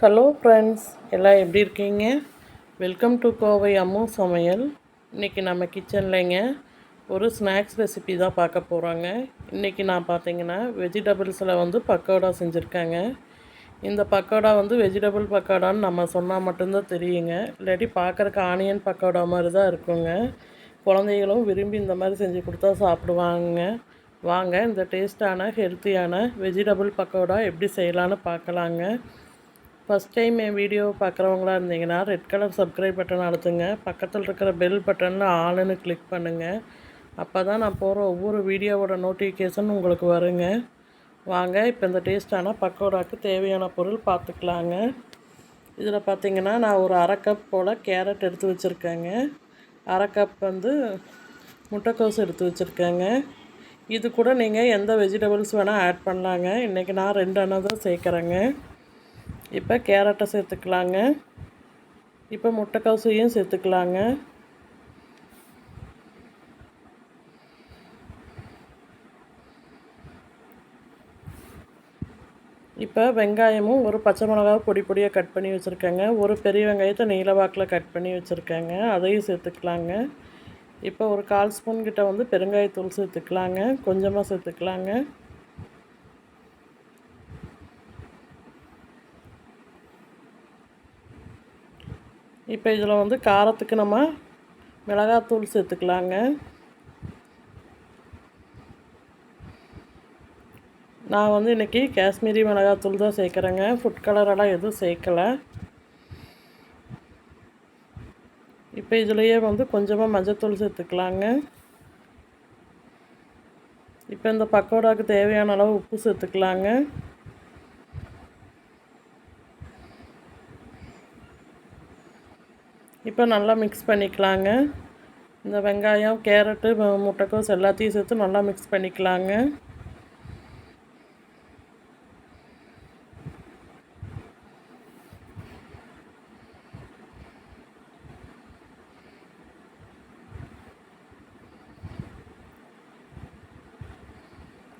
Hello friends, எல்லாம் எப்படி இருக்கீங்க? வெல்கம் டு கோவை அம்மு சமையல். இன்றைக்கி நம்ம கிச்சன்லைங்க ஒரு ஸ்நாக்ஸ் ரெசிபி தான் பார்க்க போகிறோங்க. இன்றைக்கி நான் பார்த்தீங்கன்னா வெஜிடபிள்ஸில் பக்கோடா செஞ்சுருக்கேங்க. இந்த பக்கோடா வெஜிடபிள் பக்கோடான்னு நம்ம சொன்னால் மட்டும்தான் தெரியுங்க. இல்லாட்டி பார்க்குறக்கு ஆனியன் பக்கோடா மாதிரி தான் இருக்குங்க. குழந்தைகளும் விரும்பி இந்த மாதிரி செஞ்சு கொடுத்தா சாப்பிடுவாங்க. வாங்க இந்த டேஸ்டான ஹெல்த்தியான வெஜிடபிள் பக்கோடா எப்படி செய்யலான்னு பார்க்கலாங்க. ஃபஸ்ட் டைம் என் வீடியோவை பார்க்குறவங்களா இருந்தீங்கன்னா ரெட் கலர் சப்ஸ்கிரைப் பட்டன் அழுத்துங்க. பக்கத்தில் இருக்கிற பெல் பட்டனில் ஆளுன்னு கிளிக் பண்ணுங்கள். அப்போ தான் நான் போகிற ஒவ்வொரு வீடியோவோட நோட்டிஃபிகேஷன் உங்களுக்கு வருங்க. வாங்க இப்போ இந்த டேஸ்டான பக்கோடாவுக்கு தேவையான பொருள் பார்த்துக்கலாங்க. இதில் பார்த்திங்கன்னா நான் ஒரு அரை கப் போல் கேரட் எடுத்து வச்சுருக்கேங்க. அரை கப் முட்டைக்கோஸ் எடுத்து வச்சுருக்கேங்க. இது கூட நீங்கள் எந்த வெஜிடபிள்ஸ் வேணால் ஆட் பண்ணலாங்க. இன்றைக்கி நான் 2 எண்ணெய் தான் சேர்க்குறேங்க. இப்போ கேரட்டை சேர்த்துக்கலாங்க. இப்போ முட்டைக்கோசையும் சேர்த்துக்கலாங்க. இப்போ வெங்காயமும் ஒரு பச்சை மிளகாவை பொடி பொடியாக கட் பண்ணி வச்சுருக்கேங்க. ஒரு பெரிய வெங்காயத்தை நீல வாக்கில் கட் பண்ணி வச்சுருக்கேங்க. அதையும் சேர்த்துக்கலாங்க. இப்போ ஒரு 1/4 ஸ்பூன் கிட்ட பெருங்காயத்தூள் சேர்த்துக்கலாங்க. கொஞ்சமாக சேர்த்துக்கலாங்க. இப்போ இதில் காரத்துக்கு நம்ம மிளகாத்தூள் சேர்த்துக்கலாங்க. நான் இன்றைக்கி காஷ்மீரி மிளகாத்தூள் தான் சேர்க்குறேங்க. ஃபுட் கலரெல்லாம் எதுவும் சேர்க்கலை. இப்போ இதுலேயே கொஞ்சமாக மஞ்சத்தூள் சேர்த்துக்கலாங்க. இப்போ இந்த பக்கோடாவுக்கு தேவையான அளவு உப்பு சேர்த்துக்கலாங்க. இப்போ நல்லா மிக்ஸ் பண்ணிக்கலாங்க. இந்த வெங்காயம், கேரட்டு, முட்டைக்கோஸ் எல்லாத்தையும் சேர்த்து நல்லா மிக்ஸ் பண்ணிக்கலாங்க.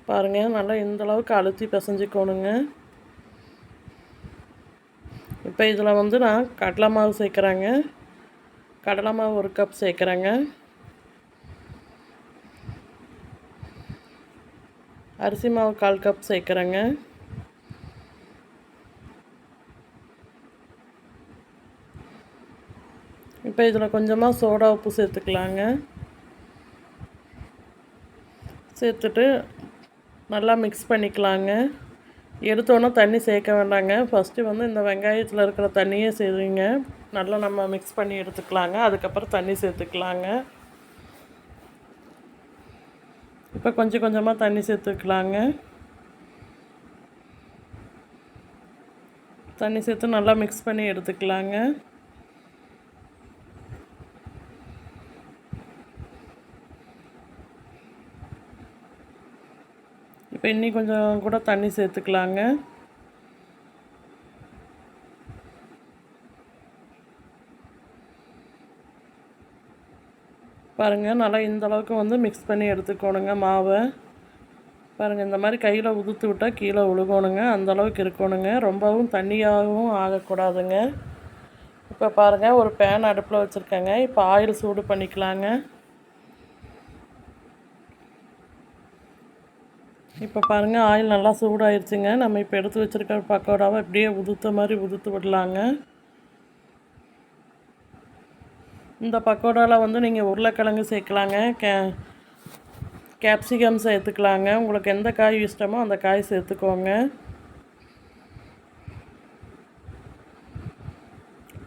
பாருங்கள், நல்லா இந்தளவுக்கு அழுத்தி பிசைஞ்சிக்கணுங்க. இப்போ இதில் நான் கடலை மாவு சேர்க்குறேங்க. கடலை மாவு 1 கப் சேர்க்குறேங்க. அரிசி மாவு 1/4 கப் சேர்க்குறேங்க. இப்போ இதில் கொஞ்சமாக சோடா உப்பு சேர்த்துக்கலாங்க. சேர்த்துட்டு நல்லா மிக்ஸ் பண்ணிக்கலாங்க. எடுத்தோன்னே தண்ணி சேர்க்க வேண்டாங்க. ஃபஸ்ட்டு இந்த வெங்காயத்தில் இருக்கிற தண்ணியே சேர்த்துங்க. நல்லா நம்ம மிக்ஸ் பண்ணி எடுத்துக்கலாங்க. அதுக்கப்புறம் தண்ணி சேர்த்துக்கலாங்க. இப்போ கொஞ்சம் கொஞ்சமாக தண்ணி சேர்த்துக்கலாங்க. தண்ணி சேர்த்து நல்லா மிக்ஸ் பண்ணி எடுத்துக்கலாங்க. இப்போ இன்னி கொஞ்சம் கூட தண்ணி சேர்த்துக்கலாங்க. பாருங்கள், நல்லா இந்தளவுக்கு மிக்ஸ் பண்ணி எடுத்துக்கணுங்க மாவை. பாருங்கள், இந்த மாதிரி கையில் உதுத்து விட்டால் கீழே விழுகணுங்க. அந்தளவுக்கு இருக்கணுங்க. ரொம்பவும் தண்ணியாகவும் ஆகக்கூடாதுங்க. இப்போ பாருங்கள், ஒரு பேன் அடுப்பில் வச்சுருக்கேங்க. இப்போ ஆயில் சூடு பண்ணிக்கலாங்க. இப்போ பாருங்கள், ஆயில் நல்லா சூடாயிருச்சுங்க. நம்ம இப்போ எடுத்து வச்சுருக்க பக்கோடாவை இப்படியே உதுத்த மாதிரி உதுத்து விடலாங்க. இந்த பக்கோடாவில் நீங்கள் உருளைக்கிழங்கு சேர்க்கலாங்க. கேப்சிகம் சேர்த்துக்கலாங்க. உங்களுக்கு எந்த காய் இஷ்டமோ அந்த காய் சேர்த்துக்கோங்க.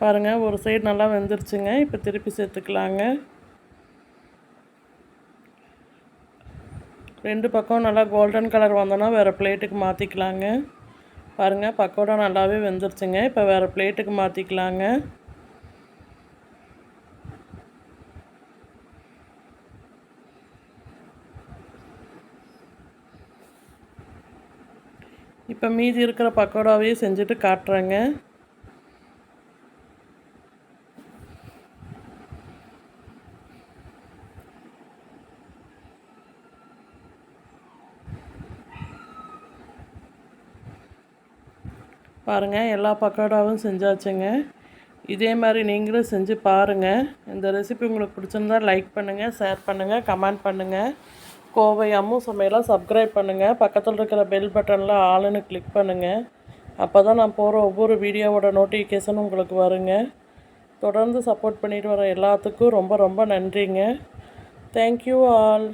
பாருங்கள், ஒரு சைடு நல்லா வெந்துருச்சுங்க. இப்போ திருப்பி சேர்த்துக்கலாங்க. 2 பக்கம் நல்லா கோல்டன் கலர் வந்தோன்னா வேறு பிளேட்டுக்கு மாற்றிக்கலாங்க. பாருங்கள், பக்கோடா நல்லாவே வெந்துருச்சுங்க. இப்போ வேறு பிளேட்டுக்கு மாற்றிக்கலாங்க. இப்போ மீதி இருக்கிற பக்கோடாவையும் செஞ்சுட்டு காட்டுறேங்க. பாருங்கள், எல்லா பக்கோடாவும் செஞ்சாச்சுங்க. இதே மாதிரி நீங்களும் செஞ்சு பாருங்கள். இந்த ரெசிபி உங்களுக்கு பிடிச்சிருந்தா லைக் பண்ணுங்கள், ஷேர் பண்ணுங்கள், கமெண்ட் பண்ணுங்கள். கோவை அம்மு சமையலை சப்ஸ்கிரைப் பண்ணுங்கள். பக்கத்தில் இருக்கிற பெல் பட்டனில் ஆளுன்னு கிளிக் பண்ணுங்கள். அப்போ தான் நான் போகிற ஒவ்வொரு வீடியோவோட நோட்டிஃபிகேஷன் உங்களுக்கு வருங்க. தொடர்ந்து சப்போர்ட் பண்ணிட்டு வர எல்லாத்துக்கும் ரொம்ப ரொம்ப நன்றிங்க. Thank you all.